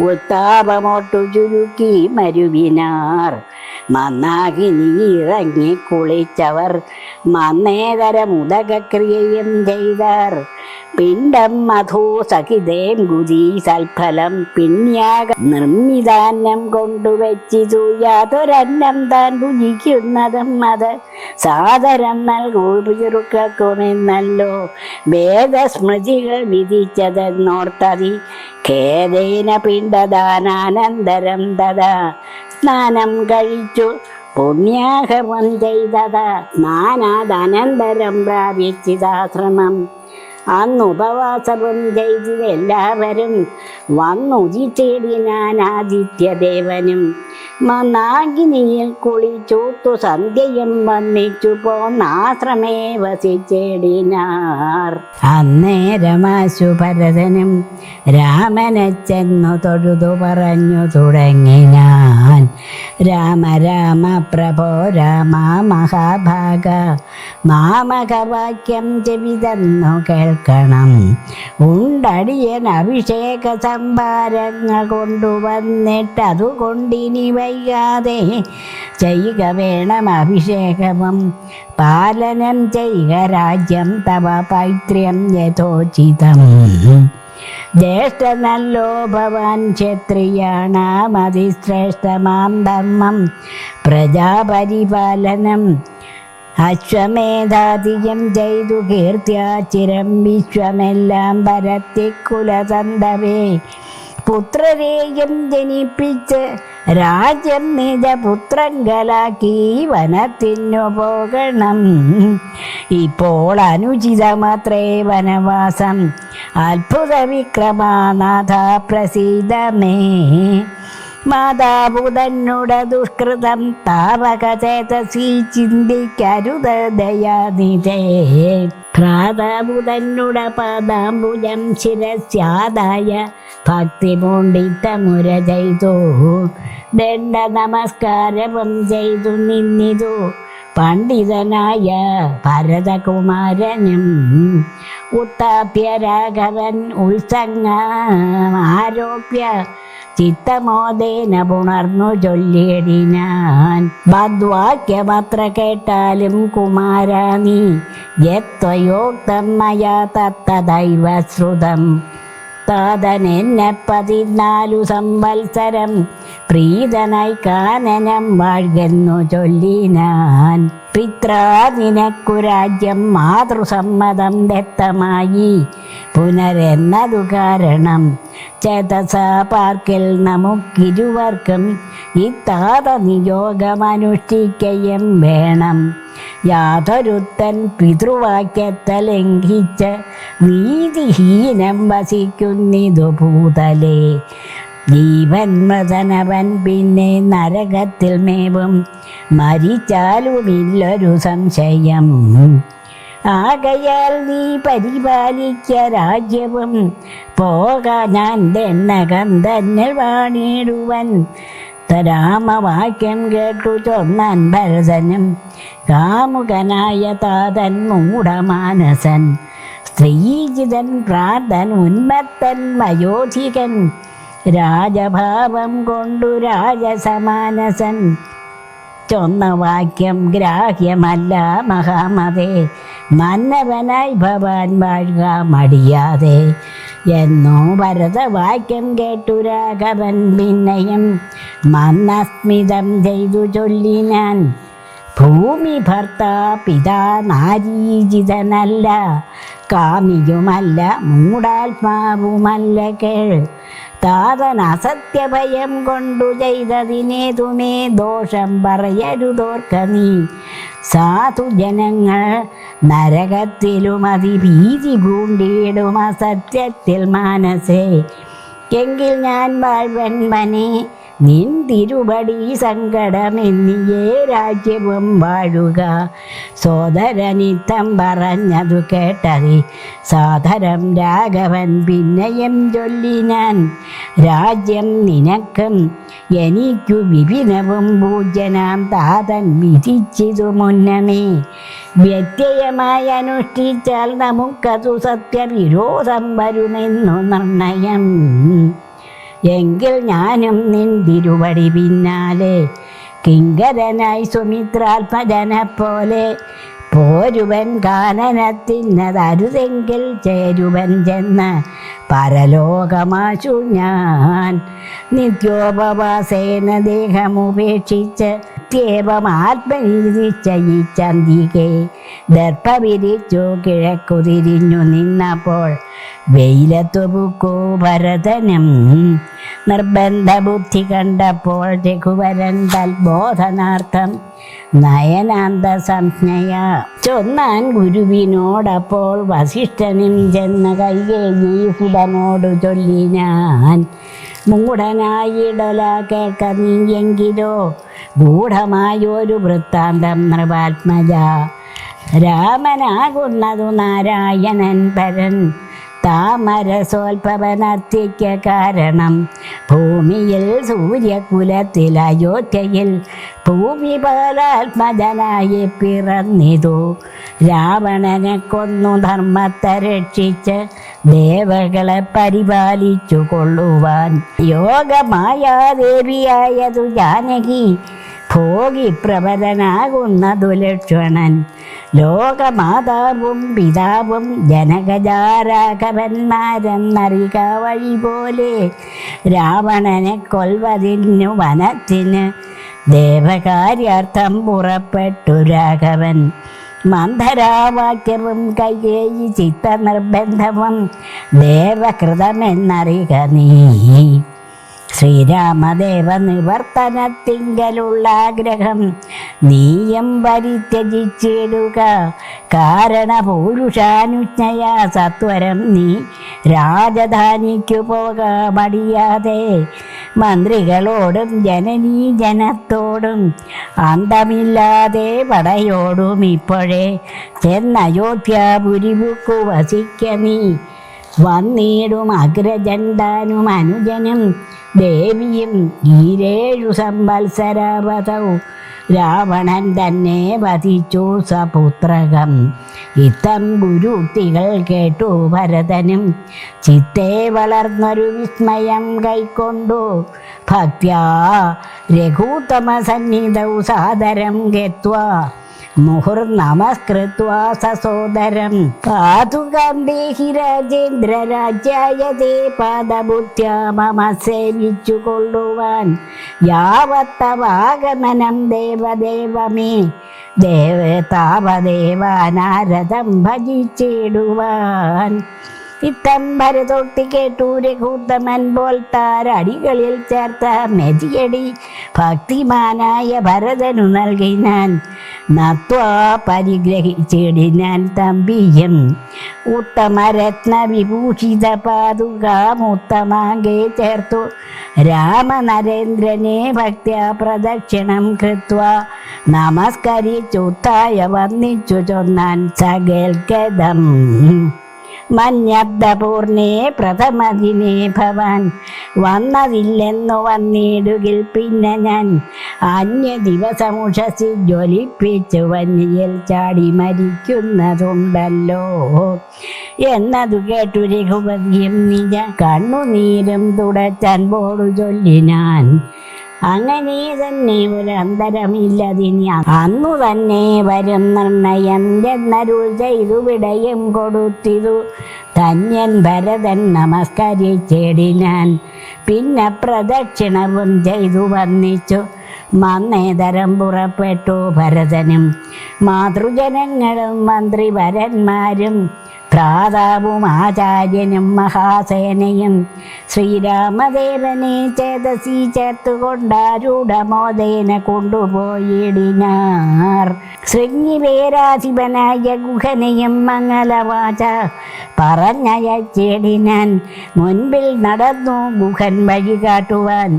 ഉത്താപമൊട്ടു ചുരുക്കി മരുവിനാർ. മന്നാകി നീറങ്ങി കുളിച്ചവർ മന്നേതരമുദകക്രിയയും ചെയ്താർ. പിണ്ടം മധു സഹിതേം ഗുതി സൽഫലം പിണ്യാക നിർമ്മിതാന്നം കൊണ്ടുവച്ചിതു. യാതൊരന്നം താൻ ഭുജിക്കുന്നതും അത് സാദരം നൽകൂ ചുരുക്കുമെന്നല്ലോ വേദസ്മൃതികൾ വിധിച്ചതെന്നോർത്തതി. ഖേദേന പിണ്ടദാനാനന്തരം തഥാ സ്നാനം കഴിച്ചു പുണ്യാഹമം ചെയ്തതാ. സ്നാനാദനന്തരം പ്രാപിച്ചിതാശ്രമം. അന്ന് ഉപവാസവും ചെയ്തതെല്ലാവരും വന്നുദിച്ചേടിനാൻ ആദിത്യദേവനും. മന്നാഗിനിയിൽ കുളിച്ചൂത്തു സന്ധ്യയും വന്നിച്ചു പോന്നാശ്രമേ വസിച്ചേടിനാർ. അന്നേരമാശു ഭരതനും രാമനെ ചെന്നു തൊഴുതു പറഞ്ഞു തുടങ്ങിനാൻ. രാമ രാമ പ്രഭോ രാമ മഹാഭാഗ മാമകവാക്യം ചെവിതെന്നു കേൾക്കണം. ഉണ്ടടിയൻ അഭിഷേക സംഭാരങ്ങൾ കൊണ്ടുവന്നിട്ടതുകൊണ്ടിനി വൈകാതെ ചെയ്യുക വേണം അഭിഷേകവും. പാലനം ചെയ്യുക രാജ്യം തവ പൈത്ര്യം യഥോചിതം. ജ്യേഷ്ഠനല്ലോ ഭവാൻ ക്ഷത്രിയാണാമതിശ്രേഷ്ഠമാം ധർമ്മം പ്രജാപരിപാലനം. അശ്വമേധാധികം ചെയ്തു കീർത്തിയാചിരം വിശ്വമെല്ലാം പരത്തിക്കുലതന്തവേ. പുത്രരെയും ജനിപ്പിച്ച് രാജ്യം നിജപുത്രങ്കലാക്കി വനത്തിനു പോകണം. ഇപ്പോൾ അനുചിതമത്രേ വനവാസം. അത്ഭുത വിക്രമാനാഥ പ്രസീദമേ. മാതാപുതന്നുട ദുഷ്കൃതം താവകചേതസി ചിന്തിക്കരുതയാനിതേ. ഭ്രാതാപുതന്നുട പാദാംബുജം ശിരസ്യാദായ ഭക്തി പൂണ്ടിത്തമുര ചെയ്തു. ദണ്ഡ നമസ്കാരവും ചെയ്തു നിന്നിതു പണ്ഡിതനായ ഭരതകുമാരനും. ഉത്താപ്യ രാഘവൻ ഉത്സംഗം ആരോപ്യ ചിത്തമോദേന പുണർന്നു ചൊല്ലിയടിനാൻ. ബദ്വാക്യമത്ര കേട്ടാലും കുമാരാ നീ, യത്വയോക്തം മയാ തത്തദൈവ ശ്രുതം. താതനെന്നെ 14 സംവത്സരം പ്രീതനായി കാനനം വാഴ്കെന്നു ചൊല്ലിനാൻ. പിത്രാ നിനക്കു രാജ്യം മാതൃസമ്മതം വ്യക്തമായി പുനരെന്നതു കാരണം. ചേതസാ പാർക്കിൽ നമുക്കിരുവർക്കും ഇത്താത നിയോഗമനുഷ്ഠിക്കുകയും വേണം. യാതൊരുത്തൻ പിതൃവാക്യത്തെ ലംഘിച്ച് നീതിഹീനം വസിക്കുന്നിതു ഭൂതലേ. ജീവൻ മൃതനവൻ പിന്നെ നരകത്തിൽ മേവും, മരിച്ചാലുമില്ലൊരു സംശയം. ആകയാൽ നീ പരിപാലിക്ക രാജ്യവും, പോക ഞാൻ ദണ്ണകം തന്നെ വാണിടുവൻ. രാമവാക്യം കേട്ടു ചൊന്നാൻ ഭരതനും കാമുകനായ താതൻ മൂഢമാനസൻ. സ്ത്രീജിതൻ പ്രാർത്ഥൻ ഉന്മത്തൻ വയോധികൻ, രാജഭാവം കൊണ്ടു രാജസമാനസൻ. ചൊന്ന വാക്യം ഗ്രാഹ്യമല്ല മഹാമതേ, മന്നവനായി ഭവാൻ വാഴുക മടിയാതെ എന്നോ ഭരതവാക്യം കേട്ടു രാഘവൻ പിന്നെയും മന്ദസ്മിതം ചെയ്തു ചൊല്ലിനാൻ. ഭൂമി ഭർത്താ പിതാ നാരീജിതനല്ല, കാമിയുമല്ല മൂഢാത്മാവുമല്ല കേൾ. താതൻ അസത്യഭയം കൊണ്ടു ചെയ്തതിനേതുമേ ദോഷം പറയരുതോർക്ക നീ. സാധുജനങ്ങൾ നരകത്തിലും അതിഭീതി പൂണ്ടിയിടും അസത്യത്തിൽ മാനസേ. എങ്കിൽ ഞാൻ വാഴ്വൻമനെ നിൻ തിരുവടി സങ്കടമെന്നിയേ രാജ്യവും വാഴുക. സോദരനിത്തം പറഞ്ഞതു കേട്ടതി സാദരം രാഘവൻ പിന്നെയും ചൊല്ലിനാൻ. രാജ്യം നിനക്കും എനിക്കു വിപിനവും പൂജ്യനാം താതൻ വിധിച്ചിതു മുന്നമേ. വ്യത്യയമായി അനുഷ്ഠിച്ചാൽ നമുക്കതു സത്യവിരോധം വരുമെന്നു നിർണയം. എങ്കിൽ ഞാനും നിൻ തിരുവടി പിന്നാലെ കിങ്കരനായി സുമിത്രാത്മജനെ പോലെ പോരുവൻ. കാനനത്തിനതരുതെങ്കിൽ ചേരുവൻ ചെന്ന് പരലോകമാശു ഞാൻ. നിത്യോപവാസേന ദേഹമുപേക്ഷിച്ച് േവം ആത്മനി നിശ്ചയിച്ചന്തികെ ദർഭവിരിച്ചു കിഴക്കു തിരിഞ്ഞു നിന്നപ്പോൾ വെയിലത്തു പുക്കു ഭരതനും. നിർബന്ധ ബുദ്ധി കണ്ടപ്പോൾ രഘുവരൻ തൽബോധനാർത്ഥം നയനാന്ത സംജ്ഞയ ചൊന്നാൻ ഗുരുവിനോടപ്പോൾ വസിഷ്ഠനും ചെന്ന കൈകേയീസുതനോടു ചൊല്ലിനാൻ. മൂഢനായിടല കേൾക്ക നീയെങ്കിലോ ഗൂഢമായൊരു വൃത്താന്തം നൃപാത്മജ. രാമനാകുന്നതു നാരായണൻ പരൻ, താമരസോൽപവനത്തിക്ക കാരണം. ഭൂമിയിൽ സൂര്യകുലത്തിൽ അയോധ്യയിൽ ഭൂമിപാലാത്മജനായി പിറന്നിതു. രാവണനെ കൊന്നു ധർമ്മത്തെ രക്ഷിച്ച് ദേവകളെ പരിപാലിച്ചു കൊള്ളുവാൻ. യോഗമായാദേവിയായതു ജാനകി, ഭോഗിപ്രവരനാകുന്നതു ലക്ഷ്മണൻ. ലോകമാതാവും പിതാവും ജനകജാരാഘവന്മാരെന്നറിക വഴി പോലെ. രാവണനെ കൊൽവതിനു വനത്തിന് ദേവകാര്യാർത്ഥം പുറപ്പെട്ടു രാഘവൻ. മന്ധരാവാക്യവും കൈകേയി ചിത്തനിർബന്ധവും ദേവകൃതമെന്നറിക നീ. ശ്രീരാമദേവ നിവർത്തനത്തിങ്കലുള്ള ആഗ്രഹം നീയം പരിത്യജിച്ചിടുക. കാരണപൂരുഷാനുജ്ഞയാ സത്വരം നീ രാജധാനിക്കു പോകാമടിയാതെ. മന്ത്രികളോടും ജനനീ ജനത്തോടും അന്തമില്ലാതെ പടയോടും ഇപ്പോഴേ ചെന്നയോധ്യാപുരിവുക്കു വസിക്ക നീ. വന്നിടും അഗ്രജണ്ടാനും അനുജനും ദേവിയും 7 സംവത്സരാവതൗ. രാവണൻ തന്നെ വധിച്ചു സപുത്രകം. ഇത്തം ഗുരുക്തികൾ കേട്ടു ഭരതനും ചിത്തേ വളർന്നൊരു വിസ്മയം കൈക്കൊണ്ടു ഭക്ത്യാ രഘൂത്തമ സന്നിധൗ സാദരം ഗത്വാ മുഹുർനമസ്കൃത്വാ സസോദരം പാതുകാം ദേഹി രാജേന്ദ്ര രാജ്യായ തേ പാദബുദ്ധ്യാ മമ സേവിച്ചു കൊള്ളുവാൻ യാവത്തവാഗമനം ദേവദേവ മേ താവദേവാനാരദം ഭജിച്ചിടുവാൻ. ഇത്തം ഭരതോക്തി കേട്ടു രഘൂത്തമൻ പോൽ താരടികളിൽ ചേർത്ത മെതിയടി ഭക്തിമാനായ ഭരതനു നൽകിനാൻ. നത്വാ പരിഗ്രഹിച്ചിടിനാൻ തമ്പിയും ഉത്തമരത്ന വിഭൂഷിത പാതുകാമുത്തമാങ്കെ ചേർത്തു രാമനരേന്ദ്രനെ ഭക്ത്യാ പ്രദക്ഷിണം കൃത്വാ നമസ്കരിച്ചുത്തായ വന്നിച്ചു ചൊന്നാൻ സകേൽക്കദം. മന്യബ്ദപൂർണേ പ്രഥമദിനേ ഭവാൻ വന്നതില്ലെന്നു വന്നിടുകിൽ പിന്നെ ഞാൻ അന്യ ദിവസമുഷസി ജ്വലിപ്പിച്ചു വന്യയിൽ ചാടി മരിക്കുന്നതുണ്ടല്ലോ എന്നതു കേട്ടു രഘുപതിയും നിജ കണ്ണുനീരും തുടച്ചൻപോടു ചൊല്ലിനാൻ. അങ്ങനെ തന്നെ ഒരു അന്തരമില്ലതിനി അന്നു തന്നെ വരും നിർണയം എന്നരുൾ ചെയ്തു വിടയും കൊടുത്തിതു. ധന്യൻ ഭരതൻ നമസ്കരിച്ചിടിനാൻ. പിന്നെ പ്രദക്ഷിണവും ചെയ്തു വന്നിച്ചു. മന്നേതരം പുറപ്പെട്ടു ഭരതനും മാതൃജനങ്ങളും മന്ത്രിവരന്മാരും ഭ്രാതാവും ആചാര്യനും മഹാസേനയും ശ്രീരാമദേവനെ ചേതസി ചേർത്തുകൊണ്ടാരൂഢമോദേന കൊണ്ടുപോയിടിനാർ. ശൃംഗിവേരാധിപനായ ഗുഹനെയും മംഗലവാച പറഞ്ഞയച്ചിടിനാൻ. മുൻപിൽ നടന്നു ഗുഹൻ വഴി കാട്ടുവാൻ.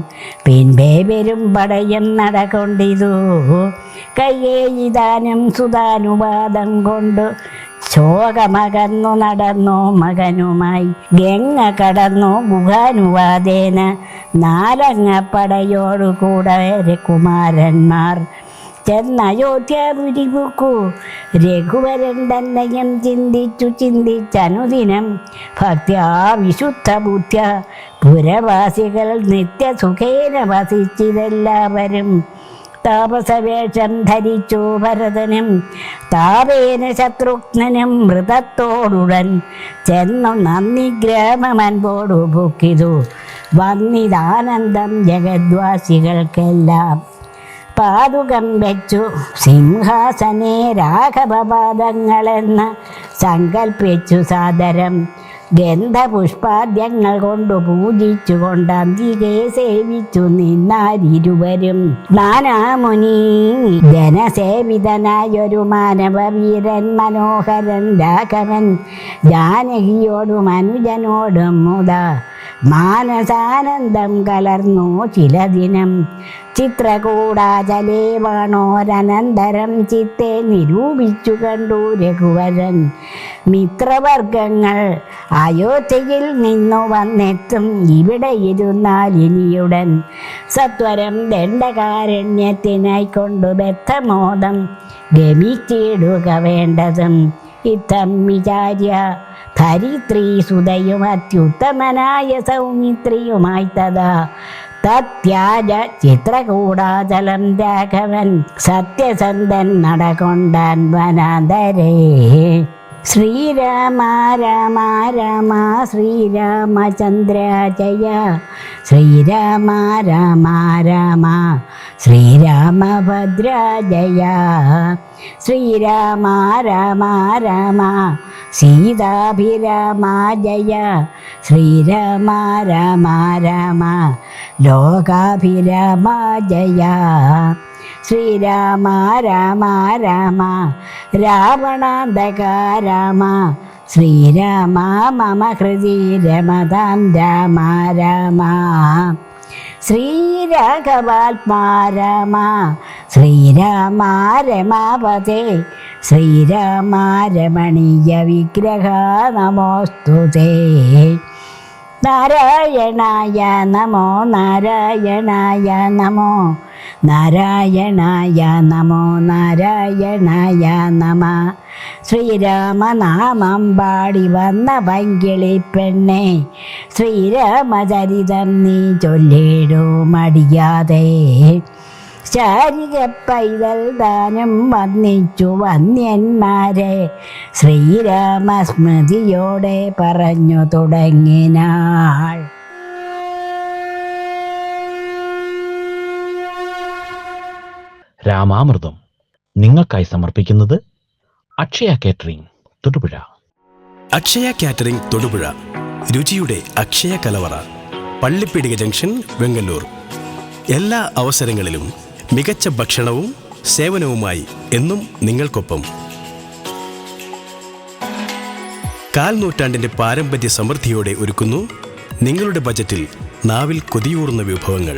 പിൻപേ വരും പടയും നടകൊണ്ടിതു. കയ്യേയിദാനം സുതാനുവാദം കൊണ്ടു ശോകമകന്നു നടന്നു മകനുമായി. ഗംഗ കടന്നു ഗുഹാനുവാദേന നാലങ്ങപ്പടയോടുകൂടെ കുമാരന്മാർ ചെന്നയോധ്യാപുരി പുക്കു. രഘുവരൻ തന്നെയും ചിന്തിച്ചനുദിനം ഭക്ത്യാ വിശുദ്ധ ബുദ്ധ്യ പുരവാസികൾ നിത്യസുഖേന വസിച്ചിതെല്ലാവരും. താപസവേഷം ധരിച്ചു ഭരതനും താപേന ശത്രുഘ്നനും മൃതത്തോടുടൻ ചെന്നു നന്ദി ഗ്രാമമൻപോടു പൊക്കിതു. വന്നിതാനന്ദം ജഗദ്വാസികൾക്കെല്ലാം. പാതുകം വെച്ചു സിംഹാസനേ രാഘവപാദങ്ങളെന്ന് സങ്കൽപ്പിച്ചു സാദരം. ഗന്ധപുഷ്പാദ്യങ്ങൾ കൊണ്ടു പൂജിച്ചു കൊണ്ടന്തികെ സേവിച്ചു നിന്നാരിരുവരും. നാനാമുനി ജനസേവിതനായൊരു മാനവവീരൻ മനോഹരൻ രാഘവൻ ജാനകിയോടും അനുജനോടും മുതാ മാനസാനന്ദം കലർന്നു ചില ദിനം. ചിത്രകൂടാചലേ വാണോരനന്തരം ചിത്തെ നിരൂപിച്ചു കണ്ടു രഘുവരൻ. മിത്രവർഗങ്ങൾ അയോധ്യയിൽ നിന്നു വന്നെത്തും ഇവിടെ ഇരുന്നാൽ ഇനിയുടൻ. സത്വരം ദണ്ഡകാരണ്യത്തിനായി കൊണ്ടു ബദ്ധമോദം ഗമിച്ചിടുക വേണ്ടതും. ഇത്തം വിചാര്യ ധരിത്രീ സുതയും അത്യുത്തമനായ സൗമിത്രിയുമായി തഥാ തത്യാജ ചിത്രകൂടാചലം രാഘവൻ സത്യസന്ധൻ നടകൊണ്ടാൻ വനാന്തരേ. ശ്രീരാമ രാമ രാമ ശ്രീരാമചന്ദ്ര ജയ. ശ്രീരാമ രാമ രാമ ശ്രീരാമഭദ്ര ജയ. ശ്രീരാമ രാമ രാമ സീതാഭിരാമ ജയ. ശ്രീരാമ രാമ രാമ ലോകാഭിരാമ ജയ. ശ്രീരാമ രാമ രാമ രാവണാന്തക രാമ. ശ്രീരാമ മമ ഹൃദി രമതാം രാമ രാമ. ശ്രീരാഘവാത്മാ രാമ. ശ്രീരാമ രമാപതേ. ശ്രീരാമ രമണീയ വിഗ്രഹ നമോസ്തുതേ. നാരായണായ നമോ നാരായണായ നമോ നാരായണായ നമോ നാരായണായ നമ ശ്രീരാമനാമം പാടി വന്ന പൈങ്കിളി പെണ്ണെ, ശ്രീരാമചരിതം നീ ചൊല്ലിടൂ മടിയാതെ. ശാരിക പൈതൽ ദാനം വന്നിച്ചു വന്യന്മാരെ, ശ്രീരാമസ്മൃതിയോടെ പറഞ്ഞു തുടങ്ങിനാൾ. രാമാമൃതം നിങ്ങൾക്കായി സമർപ്പിക്കുന്നത് അക്ഷയ കാറ്ററിംഗ് തൊടുപുഴ. അക്ഷയ കാറ്ററിംഗ് തൊടുപുഴ, രുചിയുടെ അക്ഷയ കലവറ, പള്ളിപ്പീടിക ജംഗ്ഷൻ, വെങ്ങല്ലൂർ. എല്ലാ അവസരങ്ങളിലും മികച്ച ഭക്ഷണവും സേവനവുമായി എന്നും നിങ്ങൾക്കൊപ്പം. കാൽനൂറ്റാണ്ടിന്റെ പാരമ്പര്യ സമൃദ്ധിയോടെ ഒരുക്കുന്നു നിങ്ങളുടെ ബജറ്റിൽ നാവിൽ കൊതിയൂറുന്ന വിഭവങ്ങൾ.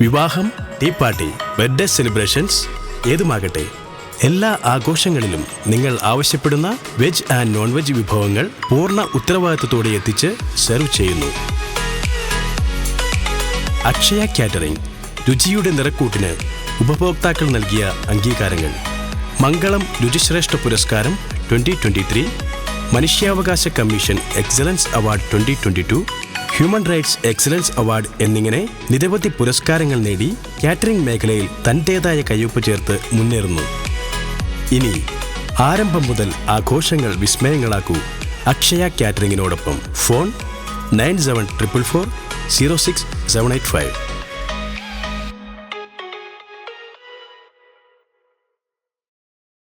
വിവാഹം, ടീ പാർട്ടി, ബർത്ത്ഡേ സെലിബ്രേഷൻസ് ഏതുമാകട്ടെ, എല്ലാ ആഘോഷങ്ങളിലും നിങ്ങൾ ആവശ്യപ്പെടുന്ന വെജ് ആൻഡ് നോൺ വെജ് വിഭവങ്ങൾ പൂർണ്ണ ഉത്തരവാദിത്തത്തോടെ എത്തിച്ച് സെർവ് ചെയ്യുന്നു. അക്ഷയ കാറ്ററിംഗ്, രുചിയുടെ നിറക്കൂട്ടിന് ഉപഭോക്താക്കൾ നൽകിയ അംഗീകാരങ്ങൾ: മംഗളം രുചിശ്രേഷ്ഠ പുരസ്കാരം 2023, മനുഷ്യാവകാശ commission excellence award 2022, human rights excellence award എന്നിങ്ങനെ നിരവധി പുരസ്കാരങ്ങൾ നേടി കാറ്ററിംഗ് മേഖലയിൽ തൻ്റേതായ കയ്യൊപ്പ് ചേർത്ത് മുന്നേറുന്നു. ഇനി ആരംഭം മുതൽ ആഘോഷങ്ങൾ വിസ്മയങ്ങളാക്കൂ അക്ഷയ കാറ്ററിംഗിനോടൊപ്പം. ഫോൺ 9744406785.